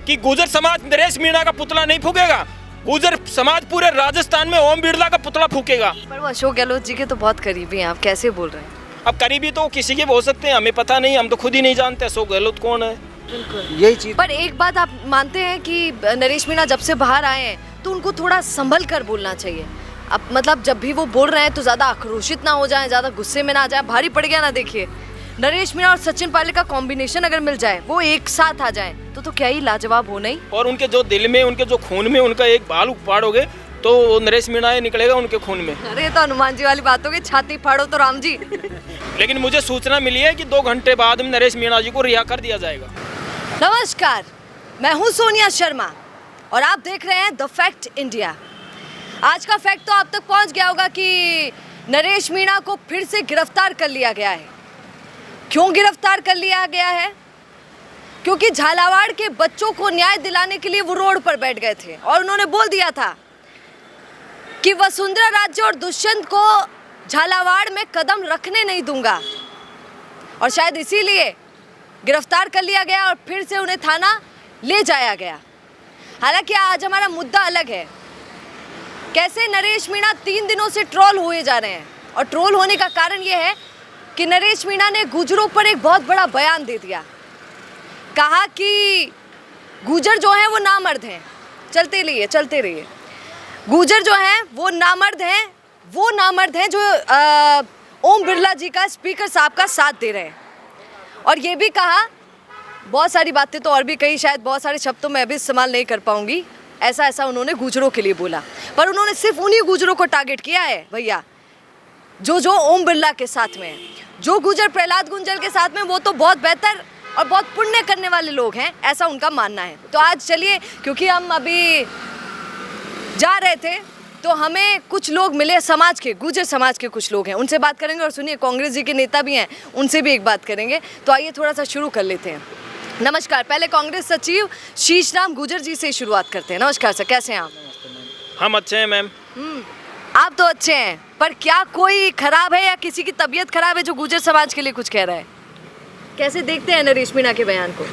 कि गुर्जर समाज नरेश मीणा का पुतला नहीं फूकेगा, गुर्जर समाज पूरे राजस्थान में ओम बिरला का पुतला फूकेगा। पर वो अशोक गहलोत जी के तो बहुत करीबी हैं, आप कैसे बोल रहे हैं? अब करीबी तो किसी के भी हो सकते हैं, हमें पता नहीं, हम तो खुद ही नहीं जानते अशोक गहलोत कौन है। बिल्कुल यही चीज। पर एक बात आप मानते हैं कि नरेश मीणा जब से बाहर आए हैं तो उनको थोड़ा संभल कर बोलना चाहिए। अब मतलब जब भी वो बोल रहे हैं तो ज़्यादा आक्रोशित ना हो जाए, ज़्यादा गुस्से में ना आ जाए। भारी पड़ गया ना, देखिए नरेश मीणा और सचिन पायलट का कॉम्बिनेशन अगर मिल जाए, वो एक साथ आ जाए तो क्या ही लाजवाब हो नहीं। और उनके जो दिल में, उनके जो खून में उनका एक बाल उपाड़ोगे तो नरेश मीणा ही निकलेगा उनके खून में। अरे तो हनुमान जी वाली बात होगी, छाती फाड़ो तो राम जी। लेकिन मुझे सूचना मिली है कि 2 घंटे बाद में नरेश मीणा जी को रिहा कर दिया जाएगा। नमस्कार, मैं हूं सोनिया शर्मा और आप देख रहे हैं द फैक्ट इंडिया। आज का फैक्ट तो आप तक पहुंच गया होगा कि नरेश मीणा को फिर से गिरफ्तार कर लिया गया है। क्यों गिरफ्तार कर लिया गया है? क्योंकि झालावाड़ के बच्चों को न्याय दिलाने के लिए वो रोड पर बैठ गए थे और उन्होंने बोल दिया था कि वसुंधरा राजे और दुष्यंत को झालावाड़ में कदम रखने नहीं दूंगा, और शायद इसीलिए गिरफ्तार कर लिया गया और फिर से उन्हें थाना ले जाया गया। हालांकि आज हमारा मुद्दा अलग है। कैसे नरेश मीणा 3 दिनों से ट्रोल हुए जा रहे हैं, और ट्रोल होने का कारण यह है कि नरेश मीणा ने गुर्जरों पर एक बहुत बड़ा बयान दे दिया। कहा कि गुर्जर जो हैं वो नामर्द हैं। चलते रहिए। गुर्जर जो हैं वो नामर्द हैं जो ओम बिरला जी का, स्पीकर साहब का साथ दे रहे हैं। और ये भी कहा, बहुत सारी बातें तो और भी कही, शायद बहुत सारे शब्द तो मैं भी इस्तेमाल नहीं कर पाऊंगी, ऐसा उन्होंने गुर्जरों के लिए बोला। पर उन्होंने सिर्फ उन्हीं गुर्जरों को टारगेट किया है भैया जो ओम बिरला के साथ में है। जो गुर्जर प्रहलाद गुंजल के साथ में, वो तो बहुत बेहतर और बहुत पुण्य करने वाले लोग हैं, ऐसा उनका मानना है। तो आज चलिए, क्योंकि हम अभी जा रहे थे तो हमें कुछ लोग मिले, समाज के, गुर्जर समाज के कुछ लोग हैं, उनसे बात करेंगे। और सुनिए, कांग्रेस जी के नेता भी हैं, उनसे भी एक बात करेंगे। तो आइए थोड़ा सा शुरू कर लेते हैं। नमस्कार, पहले कांग्रेस सचिव शीशराम गुर्जर जी से शुरुआत करते हैं। नमस्कार सर, कैसे हैं आप? हम अच्छे हैं मैम। आप तो अच्छे हैं, पर क्या कोई खराब है या किसी की तबीयत खराब है जो गुर्जर समाज के लिए कुछ कह रहा है? कैसे देखते हैं नरेश मीणा के बयान को?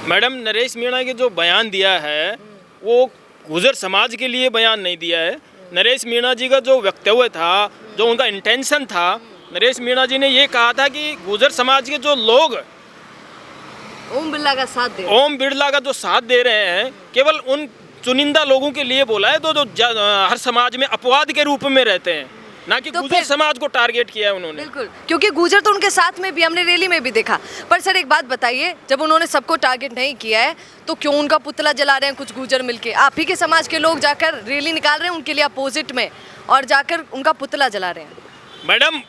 मैडम, नरेश मीणा के जो बयान दिया है वो गुर्जर समाज के लिए बयान नहीं दिया है। नरेश मीणा जी का जो वक्तव्य था, जो उनका इंटेंशन था, नरेश मीणा जी ने ये कहा था कि गुर्जर समाज के जो लोग ओम बिरला का साथ दे रहे हैं, केवल उन चुनिंदा लोगों के लिए बोला है जो हर समाज में अपवाद के रूप में रहते हैं, ना कि तो गुर्जर समाज को टारगेट किया है उन्होंने। बिल्कुल, क्योंकि गुर्जर तो उनके साथ में भी, हमने रैली में भी देखा। पर सर एक बात बताइए, जब उन्होंने सबको टारगेट नहीं किया है तो क्यों उनका पुतला जला रहे हैं कुछ गुर्जर मिलके? आप ही के समाज के लोग जाकर रैली निकाल रहे हैं उनके लिए अपोजिट में, और जाकर उनका पुतला जला रहे हैं। मैडम,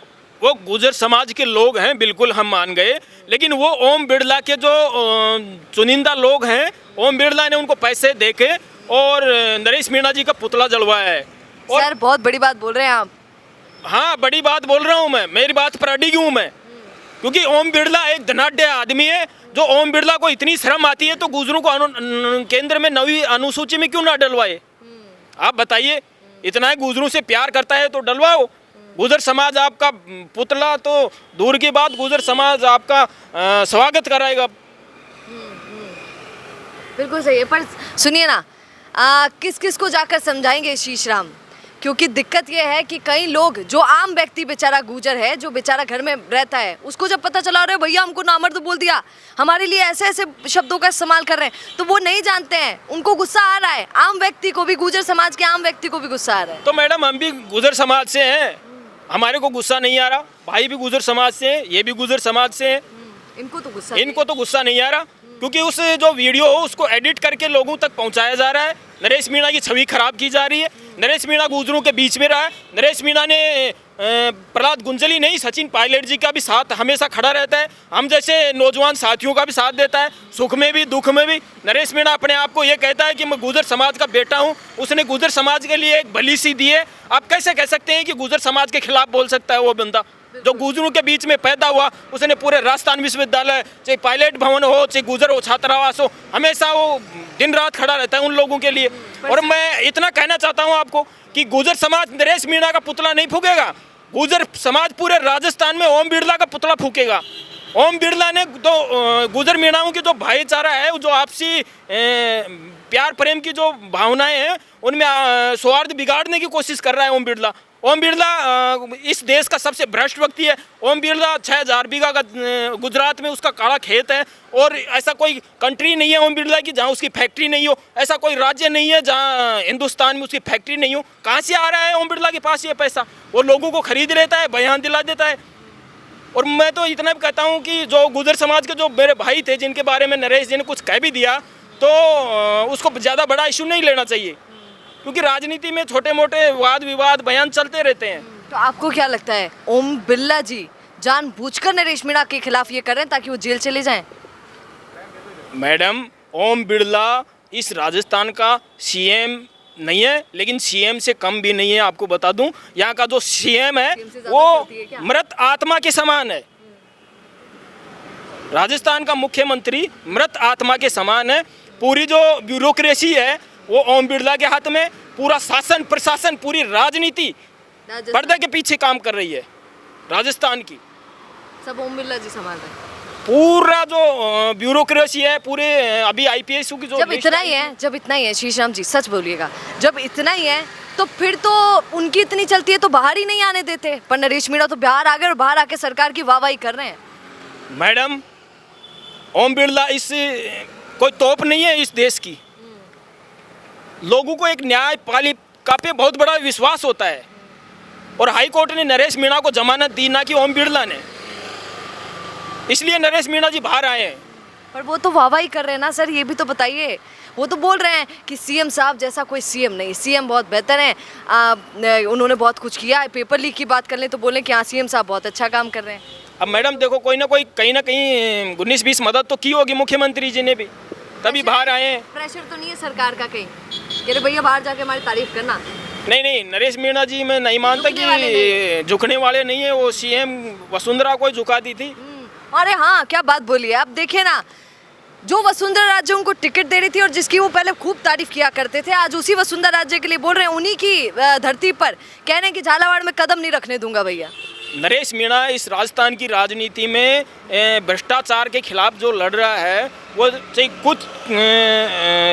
वो गुर्जर समाज के लोग हैं, बिल्कुल हम मान गए, लेकिन वो ओम बिरला के जो चुनिंदा लोग हैं, ओम बिरला ने उनको पैसे देके और नरेश मीणा जी का पुतला जलवाया है। और सर बहुत बड़ी बात बोल रहे हैं आप। हाँ, बड़ी बात बोल रहा हूँ मैं, मेरी बात पर अड़ी हूँ मैं, क्योंकि ओम बिरला एक धनाढ़ आदमी है। जो ओम बिरला को इतनी शर्म आती है तो गुर्जरों को केंद्र में 9वीं अनुसूची में क्यों ना डलवाए? आप बताइए, इतना ही गुर्जरों से प्यार करता है तो डलवाओ। गुर्जर समाज आपका पुतला तो दूर की बात, गुर्जर समाज आपका स्वागत कराएगा। बिल्कुल सही है, पर सुनिए ना, किस किस को जाकर समझाएंगे शीशराम? क्योंकि दिक्कत यह है कि कई लोग, जो आम व्यक्ति बेचारा गुर्जर है, जो बेचारा घर में रहता है, उसको जब पता चला रहे भैया हमको नामर्द बोल दिया, हमारे लिए ऐसे ऐसे शब्दों का इस्तेमाल कर रहे हैं, तो वो नहीं जानते हैं, उनको गुस्सा आ रहा है। आम व्यक्ति को भी, गुर्जर समाज के आम व्यक्ति को भी गुस्सा आ रहा है। तो मैडम, हम भी गुर्जर समाज से हैं, हमारे को गुस्सा नहीं आ रहा। भाई भी गुर्जर समाज से हैं, ये भी गुर्जर समाज से हैं, इनको तो गुस्सा नहीं आ रहा, क्योंकि उस जो वीडियो हो उसको एडिट करके लोगों तक पहुंचाया जा रहा है। नरेश मीणा की छवि खराब की जा रही है। नरेश मीणा गुर्जरों के बीच में रहा है। नरेश मीणा ने प्रहलाद गुंजल ही नहीं, सचिन पायलट जी का भी साथ हमेशा खड़ा रहता है। हम जैसे नौजवान साथियों का भी साथ देता है, सुख में भी दुख में भी। नरेश मीणा अपने आप को ये कहता है कि मैं गुर्जर समाज का बेटा हूँ। उसने गुर्जर समाज के लिए एक भली सी दी है। आप कैसे कह सकते हैं कि गुर्जर समाज के खिलाफ बोल सकता है वो बंदा? जो गुर्जरों के बीच में पैदा हुआ, उसने पूरे राजस्थान विश्वविद्यालय, चाहे पायलट भवन हो, चाहे गुर्जर हो छात्रावास हो, हमेशा वो दिन रात खड़ा रहता है उन लोगों के लिए। और मैं इतना कहना चाहता हूँ आपको कि गुर्जर समाज नरेश मीणा का पुतला नहीं फूकेगा, गुर्जर समाज पूरे राजस्थान में ओम बिरला का पुतला फूकेगा। ओम बिरला ने तो गुजर मीणाओं की जो भाईचारा है, जो आपसी प्यार प्रेम की जो भावनाएं हैं, उनमें सौहार्द बिगाड़ने की कोशिश कर रहा है ओम बिरला। ओम बिरला इस देश का सबसे भ्रष्ट व्यक्ति है। ओम बिरला 6000 बीघा का गुजरात में उसका काला खेत है, और ऐसा कोई कंट्री नहीं है ओम बिरला की जहाँ उसकी फैक्ट्री नहीं हो। ऐसा कोई राज्य नहीं है जहाँ हिंदुस्तान में उसकी फैक्ट्री नहीं हो। कहाँ से आ रहा है ओम बिरला के पास ये पैसा? वो लोगों को खरीद लेता है, बयान दिला देता है। और मैं तो इतना भी कहता हूँ कि जो गुजर समाज के जो मेरे भाई थे, जिनके बारे में नरेश जी ने कुछ कह भी दिया, तो उसको ज़्यादा बड़ा इशू नहीं लेना चाहिए, क्योंकि राजनीति में छोटे मोटे वाद विवाद बयान चलते रहते हैं। तो आपको क्या लगता है ओम बिरला जी जानबूझकर नरेश मीणा के खिलाफ ये कर रहे हैं ताकि वो जेल चले जाएं? मैडम, ओम बिरला इस राजस्थान का सीएम नहीं है, लेकिन सीएम से कम भी नहीं है। आपको बता दूं, यहाँ का जो सीएम है वो मृत आत्मा के समान है। राजस्थान का मुख्यमंत्री मृत आत्मा के समान है। पूरी जो ब्यूरोक्रेसी है वो ओम बिरला के हाथ में। पूरा शासन प्रशासन, पूरी राजनीति पर्दे के पीछे काम कर रही है राजस्थान की। सब ओम बिरला जी संभाल रहे हैं। पूरा जो ब्यूरोक्रेसी है, पूरे अभी आईपीएस की जो जब इतना ही है शीशराम जी, सच बोलिएगा, जब इतना ही है तो फिर तो उनकी इतनी चलती है तो बाहर ही नहीं आने देते। पर नरेश मीणा तो बाहर आ गए और बाहर आके सरकार की वाहवाही कर रहे हैं। मैडम, ओम बिरला इस कोई तोप नहीं है इस देश की। लोगों को एक न्यायपालिका पे बहुत बड़ा विश्वास होता है, और हाई कोर्ट ने नरेश मीणा को जमानत दी, ना कि ओम बिरला ने। इसलिए नरेश मीणा जी बाहर आए हैं। पर वो तो वाहवाही कर रहे हैं ना सर, ये भी तो बताइए। वो तो बोल रहे हैं कि सीएम साहब जैसा कोई सीएम नहीं, सीएम बहुत बेहतर हैं, उन्होंने बहुत कुछ किया है। पेपर लीक की बात कर लें तो बोलें कि हाँ सीएम साहब बहुत अच्छा काम कर रहे हैं। अब मैडम देखो, कोई ना कोई कहीं ना कहीं 19-20 मदद तो की होगी मुख्यमंत्री जी ने भी, तभी बाहर आए हैं। प्रेशर तो नहीं है सरकार का कहीं कि अरे भैया बाहर जाके हमारी तारीफ करना? नहीं, नरेश मीणा जी मैं नहीं मानता कि झुकने वाले नहीं है। वो सीएम वसुंधरा को झुका दी थी। अरे हाँ, क्या बात बोली है। अब देखिए ना, जो वसुंधरा राज्य उनको टिकट दे रही थी और जिसकी वो पहले खूब तारीफ किया करते थे, आज उसी वसुंधरा राज्य के लिए बोल रहे हैं, उन्हीं की धरती पर कह रहे हैं कि झालावाड़ में कदम नहीं रखने दूंगा भैया। नरेश मीणा इस राजस्थान की राजनीति में भ्रष्टाचार के खिलाफ जो लड़ रहा है, वो चाहे कुछ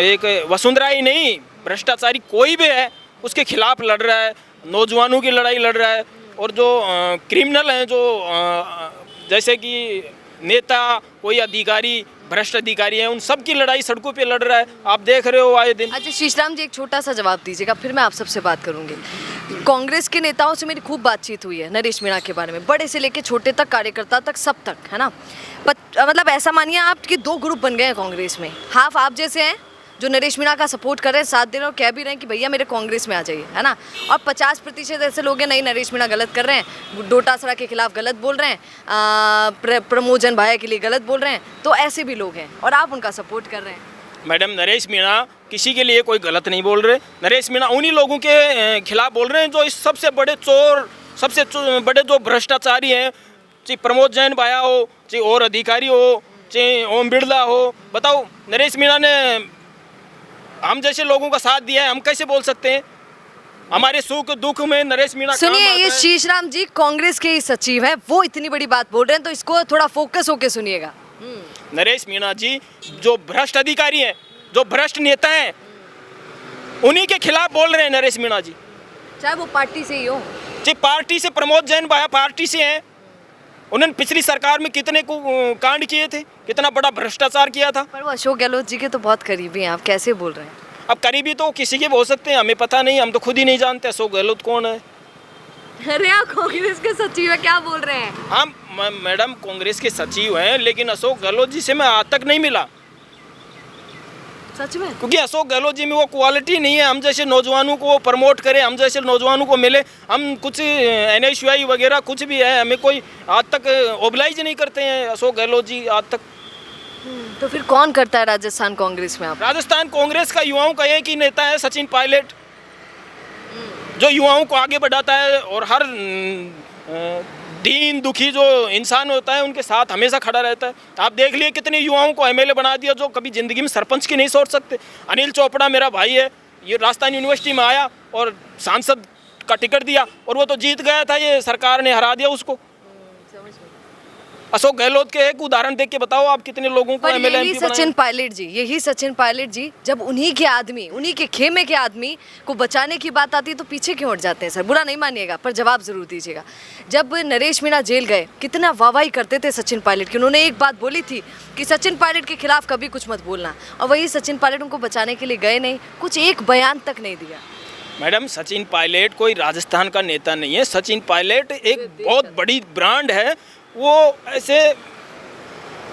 एक वसुंधरा ही नहीं, भ्रष्टाचारी कोई भी है उसके खिलाफ लड़ रहा है। नौजवानों की लड़ाई लड़ रहा है, और जो क्रिमिनल हैं, जो जैसे कि नेता, कोई अधिकारी, भ्रष्ट अधिकारी हैं, उन सब की लड़ाई सड़कों पे लड़ रहा है। आप देख रहे हो आए दिन। अच्छा शीशराम जी, एक छोटा सा जवाब दीजिएगा, फिर मैं आप सबसे बात करूंगी। कांग्रेस के नेताओं से मेरी खूब बातचीत हुई है नरेश मीणा के बारे में, बड़े से लेके छोटे तक, कार्यकर्ता तक, सब तक, है ना। मतलब ऐसा मानिए आप कि 2 ग्रुप बन गए हैं कांग्रेस में। हाफ आप जैसे हैं जो नरेश मीणा का सपोर्ट कर रहे हैं, साथ दे रहे हैं और कह भी रहे हैं कि भैया मेरे कांग्रेस में आ जाइए, है ना। और 50% ऐसे लोग हैं, नहीं नरेश मीणा गलत कर रहे हैं, डोटासरा के खिलाफ गलत बोल रहे हैं, प्रमोजन भाया के लिए गलत बोल रहे हैं। तो ऐसे भी लोग हैं और आप उनका सपोर्ट कर रहे हैं। मैडम, नरेश मीणा किसी के लिए कोई गलत नहीं बोल रहे। नरेश मीणा उन्हीं लोगों के खिलाफ बोल रहे हैं जो इस सबसे बड़े चोर, सबसे बड़े जो भ्रष्टाचारी हैं, चाहे प्रमोद जैन भाया हो, चाहे और अधिकारी हो, चाहे ओम बिरला हो। बताओ, नरेश मीणा ने हम जैसे लोगों का साथ दिया है, हम कैसे बोल सकते हैं? हमारे सुख दुख में नरेश मीणा। सुनिए, ये शीशराम जी कांग्रेस के ही सचिव हैं, वो इतनी बड़ी बात बोल रहे हैं, तो इसको थोड़ा फोकस होके सुनिएगा। नरेश मीणा जी जो भ्रष्ट अधिकारी हैं, जो भ्रष्ट नेता हैं, उन्हीं के खिलाफ बोल रहे हैं नरेश मीणा जी, चाहे वो पार्टी से ही हो। जी पार्टी से, प्रमोद जैन भाया पार्टी से हैं। उन्होंने पिछली सरकार में कितने को कांड किए थे, कितना बड़ा भ्रष्टाचार किया था। पर वो अशोक गहलोत जी के तो बहुत करीबी हैं, आप कैसे बोल रहे हैं? अब करीबी तो किसी के हो सकते हैं, हमें पता नहीं, हम तो खुद ही नहीं जानते अशोक गहलोत कौन है। अरे आप कांग्रेस के सचिव है, क्या बोल रहे हैं? हम मैडम कांग्रेस के सचिव हैं, लेकिन अशोक गहलोत जी से मैं आज तक नहीं मिला। सच में? क्योंकि अशोक गहलोत जी में वो क्वालिटी नहीं है। हम जैसे नौजवानों को वो प्रमोट करें, हम जैसे नौजवानों को मिले, हम कुछ NSY वगैरह कुछ भी है, हमें कोई आज तक ओबलाइज नहीं करते हैं अशोक गहलोत जी आज तक। तो फिर कौन करता है राजस्थान कांग्रेस में? आप राजस्थान कांग्रेस का युवाओं का एक ही नेता है, सचिन पायलट, जो युवाओं को आगे बढ़ाता है और हर दीन दुखी जो इंसान होता है उनके साथ हमेशा खड़ा रहता है। आप देख लिए कितने युवाओं को MLA बना दिया जो कभी ज़िंदगी में सरपंच की नहीं सोच सकते। अनिल चोपड़ा मेरा भाई है, ये राजस्थान यूनिवर्सिटी में आया और सांसद का टिकट दिया और वो तो जीत गया था, ये सरकार ने हरा दिया उसको। अशोक गहलोत के एक उदाहरण देख के बताओ आप कितने लोगों को पर एमएलए यही एमपी सचिन बनाए। पायलट जी, यही सचिन पायलट जी, जब उन्हीं के आदमी, उन्हीं के खेमे के आदमी को बचाने की बात आती है तो पीछे क्यों हट जाते हैं सर? बुरा नहीं मानिएगा पर जवाब जरूर दीजिएगा। जब नरेश मीणा जेल गए कितना वाहवाही करते थे सचिन पायलट की, उन्होंने एक बात बोली थी कि सचिन पायलट के खिलाफ कभी कुछ मत बोलना, और वही सचिन पायलट उनको बचाने के लिए गए नहीं, कुछ एक बयान तक नहीं दिया। मैडम सचिन पायलट कोई राजस्थान का नेता नहीं है, सचिन पायलट एक बहुत बड़ी ब्रांड है। वो ऐसे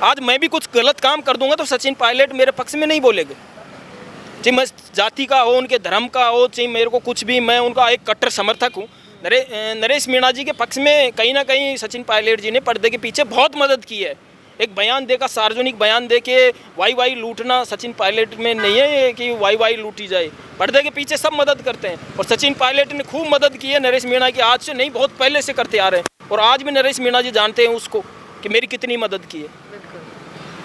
आज मैं भी कुछ गलत काम कर दूंगा तो सचिन पायलट मेरे पक्ष में नहीं बोलेंगे, चाहे मैं जाति का हो, उनके धर्म का हो, चाहे मेरे को कुछ भी, मैं उनका एक कट्टर समर्थक हूँ। नरेश मीणा जी के पक्ष में कहीं ना कहीं सचिन पायलट जी ने पर्दे के पीछे बहुत मदद की है। एक बयान देकर, सार्वजनिक बयान दे के वाई लूटना सचिन पायलट में नहीं है कि वाई लूटी जाए। पर्दे के पीछे सब मदद करते हैं और सचिन पायलट ने खूब मदद की है नरेश मीणा की, आज से नहीं बहुत पहले से करते आ रहे हैं और आज भी नरेश मीणा जी जानते हैं उसको कि मेरी कितनी मदद की है।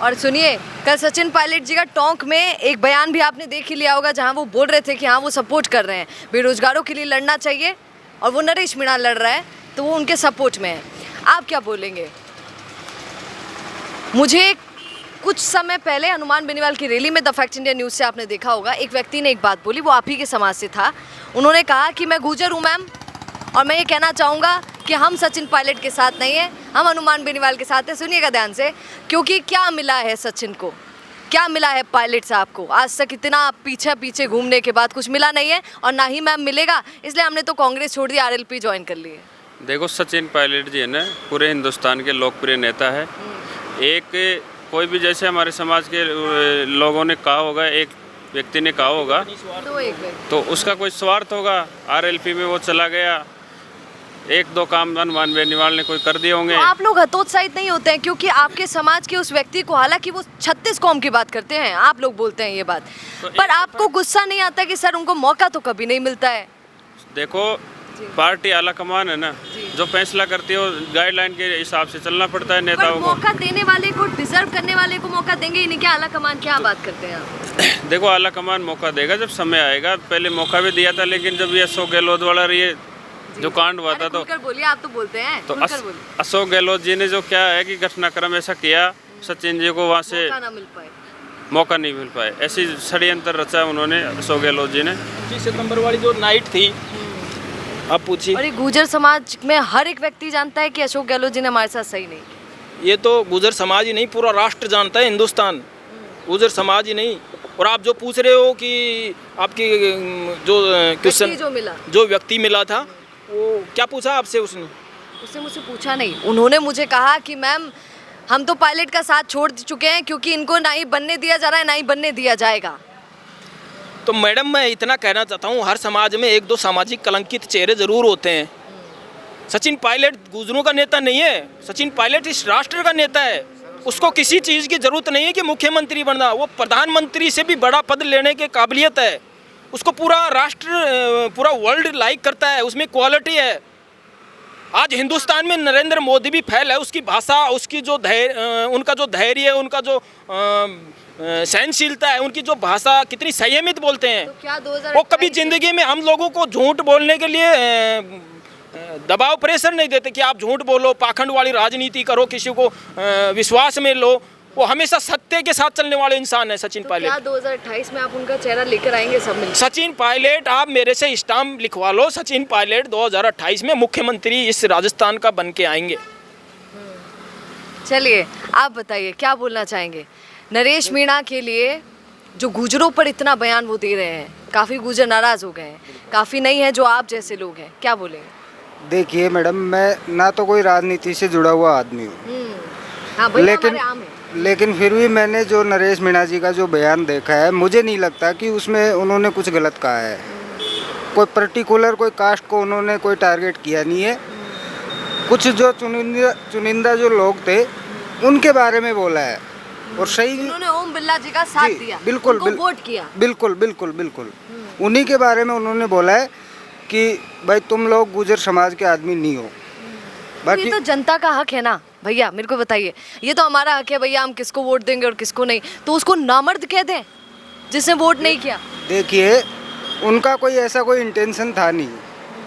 और सुनिए, कल सचिन पायलट जी का टोंक में एक बयान भी आपने देख ही लिया होगा, जहां वो बोल रहे थे कि हाँ वो सपोर्ट कर रहे हैं, बेरोजगारों के लिए लड़ना चाहिए, और वो नरेश मीणा लड़ रहा है तो वो उनके सपोर्ट में है। आप क्या बोलेंगे? मुझे कुछ समय पहले हनुमान बेनीवाल की रैली में द फैक्ट इंडिया न्यूज़ से आपने देखा होगा, एक व्यक्ति ने एक बात बोली, वो आप ही के समाज से था। उन्होंने कहा कि मैं गुर्जर हूँ मैम, और मैं ये कहना चाहूँगा कि हम सचिन पायलट के साथ नहीं है, हम हनुमान बेनीवाल के साथ हैं। सुनिएगा ध्यान से, क्योंकि क्या मिला है सचिन को, क्या मिला है पायलट साहब को? आज तक इतना पीछे पीछे घूमने के बाद कुछ मिला नहीं है और ना ही मैम मिलेगा, इसलिए हमने तो कांग्रेस छोड़ दी, आरएलपी ज्वाइन कर ली है। देखो सचिन पायलट जी है ना, पूरे हिंदुस्तान के लोकप्रिय नेता है। एक कोई भी, जैसे हमारे समाज के लोगों ने कहा होगा, एक व्यक्ति ने कहा होगा तो उसका कोई स्वार्थ होगा। आरएलपी में वो चला गया, एक दो काम हनुमान बेनीवाल ने कोई कर दिए होंगे। तो आप लोग हतोत्साहित नहीं होते हैं क्योंकि आपके समाज के उस व्यक्ति को, हालांकि वो 36 कौम की बात करते हैं, आप लोग बोलते हैं ये बात, तो पर आपको गुस्सा नहीं आता कि सर उनको मौका तो कभी नहीं मिलता है? देखो पार्टी आला कमान है ना, जो फैसला करती है गाइडलाइन के हिसाब से चलना पड़ता है नेताओं पर को। मौका देने वाले को, डिजर्व करने वाले को मौका देंगे ही नहीं क्या? आला कमान क्या बात करते हैं आप? देखो आला कमान मौका देगा जब समय आएगा। पहले मौका भी दिया था, लेकिन जब ये अशोक गहलोत वाला ये जो कांड हुआ था, तो बोलिए, आप तो बोलते हैं, तो अशोक गहलोत जी ने जो क्या है कि घटनाक्रम ऐसा किया, सचिन जी को वहाँ से मौका नहीं मिल पाए, ऐसी षड्यंत्र रचा उन्होंने अशोक गहलोत जी ने। 25 सितंबर वाली जो नाइट थी, आप पूछिए। और ये गुर्जर समाज में हर एक व्यक्ति जानता है कि अशोक गहलोत जी ने हमारे साथ सही नहीं किया। ये तो गुर्जर समाज ही नहीं, पूरा राष्ट्र जानता है, हिंदुस्तान, गुर्जर समाज ही नहीं। और आप जो पूछ रहे हो कि आपकी जो क्वेश्चन, जो व्यक्ति मिला था, वो क्या पूछा आपसे? उसने मुझसे पूछा नहीं, उन्होंने मुझे कहा कि मैम हम तो पायलट का साथ छोड़ चुके हैं क्योंकि इनको ना ही बनने दिया जा रहा है, ना ही बनने दिया जाएगा। तो मैडम मैं इतना कहना चाहता हूँ, हर समाज में एक दो सामाजिक कलंकित चेहरे जरूर होते हैं। सचिन पायलट गुजरों का नेता नहीं है, सचिन पायलट इस राष्ट्र का नेता है। उसको किसी चीज़ की ज़रूरत नहीं है कि मुख्यमंत्री बनना, वो प्रधानमंत्री से भी बड़ा पद लेने के काबिलियत है। उसको पूरा राष्ट्र, पूरा वर्ल्ड लाइक करता है, उसमें क्वालिटी है। आज हिंदुस्तान में नरेंद्र मोदी भी फैल है, उसकी भाषा, उसकी जो उनका जो धैर्य है, उनका जो सहनशीलता है, उनकी जो भाषा, कितनी संयमित बोलते हैं। तो क्या 2028 वो कभी जिंदगी में हम लोगों को झूठ बोलने के लिए दबाव, प्रेशर नहीं देते कि आप झूठ बोलो, पाखंड वाली राजनीति करो, किसी को विश्वास में लो। वो हमेशा सत्य के साथ चलने वाले इंसान है सचिन पायलट। क्या 2028 में आप उनका चेहरा लेकर आएंगे सब मिलकर? सचिन पायलट, आप मेरे से स्टाम्प लिखवा लो, सचिन पायलट 2028 में मुख्यमंत्री इस राजस्थान का बन के आएंगे। चलिए आप बताइए क्या बोलना चाहेंगे नरेश मीणा के लिए, जो गुजरों पर इतना बयान वो दे रहे हैं, काफ़ी गुजर नाराज हो गए हैं, काफ़ी नहीं है जो आप जैसे लोग हैं, क्या बोलेंगे? देखिए मैडम, मैं ना तो कोई राजनीति से जुड़ा हुआ आदमी हूँ, हाँ, लेकिन फिर भी मैंने जो नरेश मीणा जी का जो बयान देखा है, मुझे नहीं लगता कि उसमें उन्होंने कुछ गलत कहा है। कोई पर्टिकुलर कोई कास्ट को उन्होंने कोई टारगेट किया नहीं है। कुछ जो चुनिंदा जो लोग थे उनके बारे में बोला है, और सही उन्होंने ओम बिरला जी का साथ दिया, बिल्कुल, वोट किया, बिल्कुल उन्हीं के बारे में उन्होंने बोला है कि भाई तुम लोग गुजर समाज के आदमी नहीं हो। बाकी ये तो जनता का हक है ना भैया, मेरे को बताइए, ये तो हमारा हक है भैया, हम किसको वोट देंगे और किसको नहीं। तो उसको नामर्द कह दें जिसने वोट नहीं किया? देखिए उनका कोई ऐसा कोई इंटेंशन था नहीं,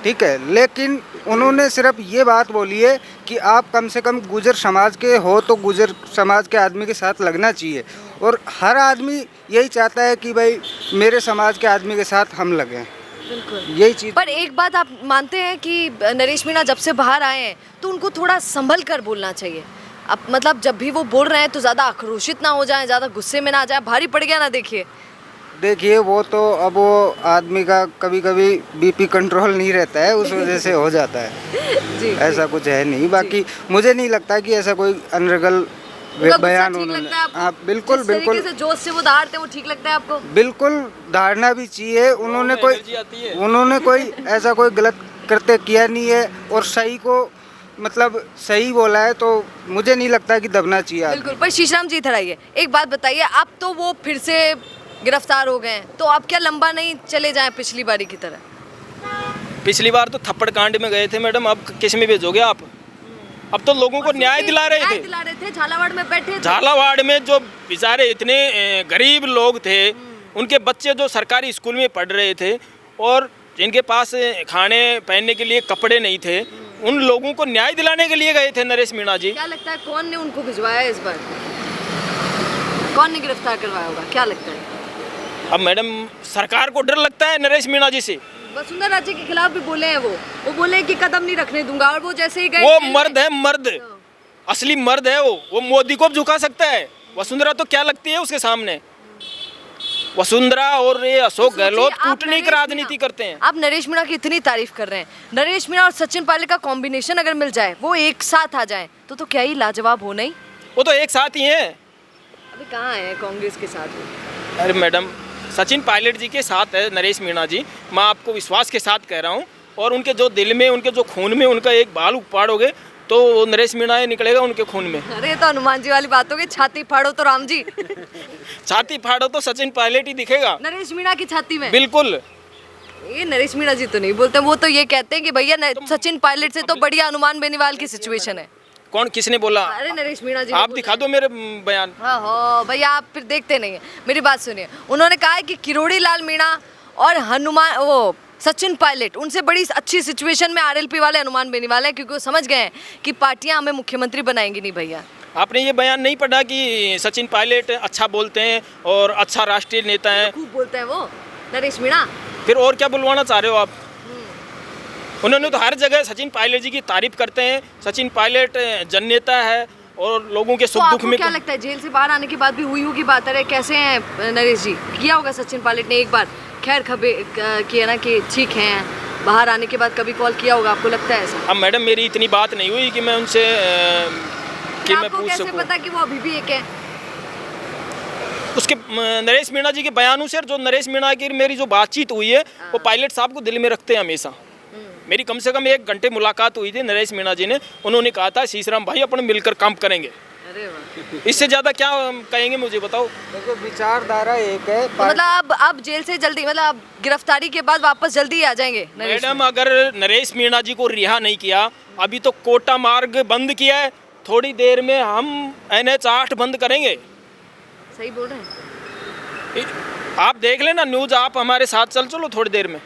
ठीक है, लेकिन उन्होंने सिर्फ ये बात बोली है कि आप कम से कम गुजर समाज के हो तो गुजर समाज के आदमी के साथ लगना चाहिए, और हर आदमी यही चाहता है कि भाई मेरे समाज के आदमी के साथ हम लगें, यही चीज़। पर एक बात आप मानते हैं कि नरेश मीणा जब से बाहर आए हैं तो उनको थोड़ा संभल कर बोलना चाहिए। अब मतलब जब भी वो बोल रहे हैं तो ज़्यादा आक्रोशित ना हो जाए, ज़्यादा गुस्से में ना आ जाए, भारी पड़ गया ना। देखिए वो तो अब वो आदमी का कभी कभी बीपी कंट्रोल नहीं रहता है, उस वजह से हो जाता है। जी, ऐसा कुछ है नहीं, बाकी मुझे नहीं लगता कि ऐसा कोई अनर्गल बयान उन्होंने। हाँ बिल्कुल बिल्कुल, से जोश से वो दहाड़ते वो ठीक लगता है आपको? बिल्कुल धारना भी चाहिए। उन्होंने कोई ऐसा कोई गलत करते किया नहीं है, और सही को मतलब सही बोला है, तो मुझे नहीं लगता कि दबना चाहिए। बिल्कुल। पर शीशराम जी इधर आइए, एक बात बताइए, अब तो वो फिर से गिरफ्तार हो गए हैं, तो आप क्या लंबा नहीं चले जाएं पिछली बारी की तरह? पिछली बार तो थप्पड़ कांड में गए थे मैडम, अब किस में भेजोगे आप? अब तो लोगों को न्याय दिला रहे थे। झालावाड़ में बैठे थे। झालावाड़ में जो बेचारे इतने गरीब लोग थे, उनके बच्चे जो सरकारी स्कूल में पढ़ रहे थे और जिनके पास खाने पहनने के लिए कपड़े नहीं थे, उन लोगों को न्याय दिलाने के लिए गए थे नरेश मीणा जी। क्या लगता है कौन ने उनको भिजवाया इस बार? कौन ने गिरफ्तार करवाया होगा, क्या लगता है? अब मैडम सरकार को डर लगता है नरेश मीणा जी से। वसुंधरा राजे के खिलाफ भी बोले हैं वो बोले कि कदम नहीं रखने दूंगा, और वो जैसे ही गए वो मर्द है, मर्द असली मर्द है वो मोदी को भी झुका सकता है। वसुंधरा तो क्या लगती है उसके सामने? वसुंधरा और ये अशोक गहलोत कूटनीतिक राजनीति करते हैं। आप नरेश मीणा की इतनी तारीफ कर रहे हैं, नरेश मीणा और सचिन पायलट का कॉम्बिनेशन अगर मिल जाए, वो एक साथ आ जाए, तो क्या ही लाजवाब हो नहीं? वो तो एक साथ ही है। अभी कहाँ है कांग्रेस के साथ? अरे मैडम, सचिन पायलट जी के साथ है नरेश मीणा जी, मैं आपको विश्वास के साथ कह रहा हूँ। और उनके जो दिल में, उनके जो खून में उनका एक बाल उपाड़ोगे तो नरेश मीणा निकलेगा उनके खून में। अरे तो हनुमान जी वाली बात होगी, छाती फाड़ो तो राम जी। छाती फाड़ो तो सचिन पायलट ही दिखेगा नरेश मीणा की छाती में। बिल्कुल। ये नरेश मीणा जी तो नहीं बोलते, वो तो ये कहते हैं कि भैया सचिन पायलट से तो बढ़िया हनुमान बेनीवाल की सिचुएशन है। कौन, किसने बोला? अरे नरेश मीणा जी। आप दिखा दो मेरे बयान। हाँ हो भैया, आप फिर देखते नहीं है। मेरी बात सुनिए, उन्होंने कहा है कि किरोड़ी लाल मीणा और हनुमान वो सचिन पायलट, उनसे बड़ी अच्छी सिचुएशन में आरएलपी वाले हनुमान बेनीवाल है, क्योंकि वो समझ गए हैं कि पार्टियां हमें मुख्यमंत्री बनाएंगी नहीं। भैया आपने ये बयान नहीं पढ़ा कि सचिन पायलट अच्छा बोलते हैं और अच्छा राष्ट्रीय नेता है? खूब बोलते हैं वो नरेश मीणा। फिर और क्या बुलवाना चाह रहे हो आप? उन्होंने तो हर जगह सचिन पायलट जी की तारीफ करते हैं। सचिन पायलट जननेता है और लोगों के सुख दुख में। क्या लगता है जेल से बाहर आने के बाद भी हुई होगी बात? अरे कैसे हैं नरेश जी? किया होगा सचिन पायलट ने एक बार खैर खबर किया ना कि ठीक हैं, बाहर आने के बाद कभी कॉल किया होगा, आपको लगता है ऐसा? अब मैडम मेरी इतनी बात नहीं हुई कि मैं उनसे कि मैं पूछ सकूं। कैसे पता कि वो अभी भी एक है? उसके नरेश मीणा जी के बयानों से, जो नरेश मीणा की मेरी जो बातचीत हुई है, वो पायलट साहब को दिल में रखते हैं हमेशा। मेरी कम से कम 1 घंटे मुलाकात हुई थी नरेश मीणा जी ने, उन्होंने कहा था शीशराम भाई अपन मिलकर काम करेंगे। अरे वाह, इससे ज्यादा क्या कहेंगे मुझे बताओ? देखो विचारधारा एक है। तो मतलब अब जेल से जल्दी, मतलब गिरफ्तारी के बाद वापस जल्दी आ जाएंगे मैडम? अगर नरेश मीणा जी को रिहा नहीं किया, अभी तो कोटा मार्ग बंद किया है, थोड़ी देर में हम NH 8 बंद करेंगे। सही बोल रहे हैं आप देख लेना न्यूज, आप हमारे साथ चलो थोड़ी देर में।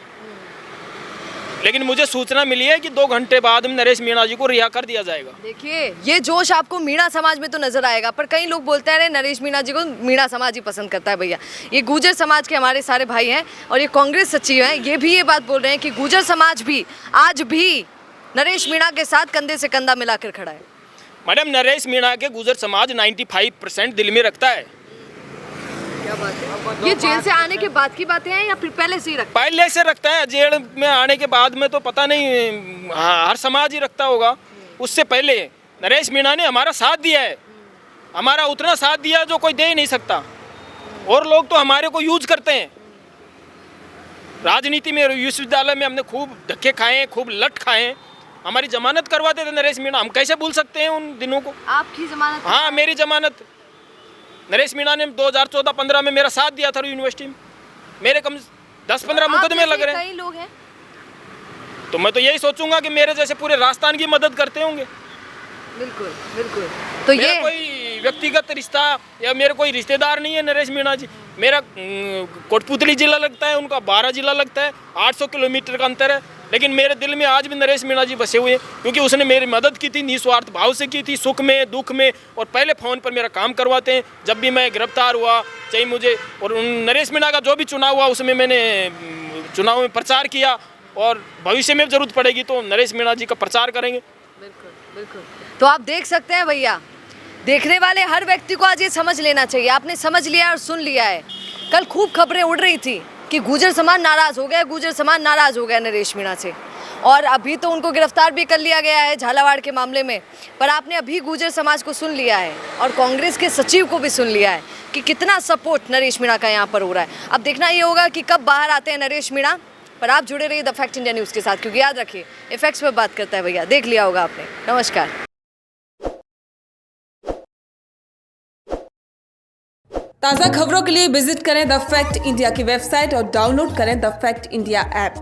लेकिन मुझे सूचना मिली है कि 2 घंटे बाद में नरेश मीणा जी को रिहा कर दिया जाएगा। देखिए ये जोश आपको मीणा समाज में तो नजर आएगा, पर कई लोग बोलते हैं नरेश मीणा जी को मीणा समाज ही पसंद करता है। भैया ये गुर्जर समाज के हमारे सारे भाई हैं, और ये कांग्रेस सचिव हैं, ये भी ये बात बोल रहे हैं कि गुर्जर समाज भी आज भी नरेश मीणा के साथ कंधे से कंधा मिलाकर खड़ा है। मैडम नरेश मीणा के गुर्जर समाज 95% दिल में रखता है। क्या बात है? ये जेल से आने के बाद की बातें हैं या फिर पहले से ही रखता है? पहले से रखता है। जेल में आने के बाद में तो पता नहीं, हर समाज ही रखता होगा। उससे पहले नरेश मीणा ने हमारा साथ दिया है, हमारा उतना साथ दिया जो कोई दे ही नहीं सकता। और लोग तो हमारे को यूज करते हैं। राजनीति में, विश्वविद्यालय में हमने खूब धक्के खाए, खूब लट खाए। हमारी जमानत करवाते थे नरेश मीणा, हम कैसे भूल सकते हैं उन दिनों को? आपकी जमानत? हाँ मेरी जमानत। नरेश मीणा ने 2014-15 में मेरा साथ दिया था यूनिवर्सिटी में। मेरे कम 10-15 मुकदमे लग रहे हैं। कई लोग हैं, तो मैं तो यही सोचूंगा कि मेरे जैसे पूरे राजस्थान की मदद करते होंगे। बिल्कुल बिल्कुल। तो मेरा ये कोई व्यक्तिगत रिश्ता या मेरे कोई रिश्तेदार नहीं है नरेश मीणा जी। मेरा कोटपुतली जिला लगता है, उनका 12 जिला लगता है, 800 किलोमीटर का अंतर है। लेकिन मेरे दिल में आज भी नरेश मीणा जी बसे हुए हैं, क्योंकि उसने मेरी मदद की थी, निस्वार्थ भाव से की थी, सुख में दुख में, और पहले फ़ोन पर मेरा काम करवाते हैं। जब भी मैं गिरफ्तार हुआ, चाहे मुझे, और नरेश मीणा का जो भी चुनाव हुआ उसमें मैंने चुनाव में प्रचार किया, और भविष्य में जरूरत पड़ेगी तो नरेश मीणा जी का प्रचार करेंगे। बिल्कुल बिल्कुल। तो आप देख सकते हैं भैया, देखने वाले हर व्यक्ति को आज ये समझ लेना चाहिए, आपने समझ लिया और सुन लिया है। कल खूब खबरें उड़ रही थी कि गुर्जर समाज नाराज़ हो गया, गुर्जर समाज नाराज़ हो गया नरेश मीणा से, और अभी तो उनको गिरफ्तार भी कर लिया गया है झालावाड़ के मामले में। पर आपने अभी गुर्जर समाज को सुन लिया है और कांग्रेस के सचिव को भी सुन लिया है कि कितना सपोर्ट नरेश मीणा का यहाँ पर हो रहा है। अब देखना ये होगा कि कब बाहर आते हैं नरेश मीणा। पर आप जुड़े रहिए द फैक्ट इंडिया न्यूज़ के साथ, क्योंकि याद रखिए इफेक्ट्स पे बात करता है भैया, देख लिया होगा आपने। नमस्कार। ताज़ा खबरों के लिए विजिट करें द फैक्ट इंडिया की वेबसाइट और डाउनलोड करें द फैक्ट इंडिया ऐप।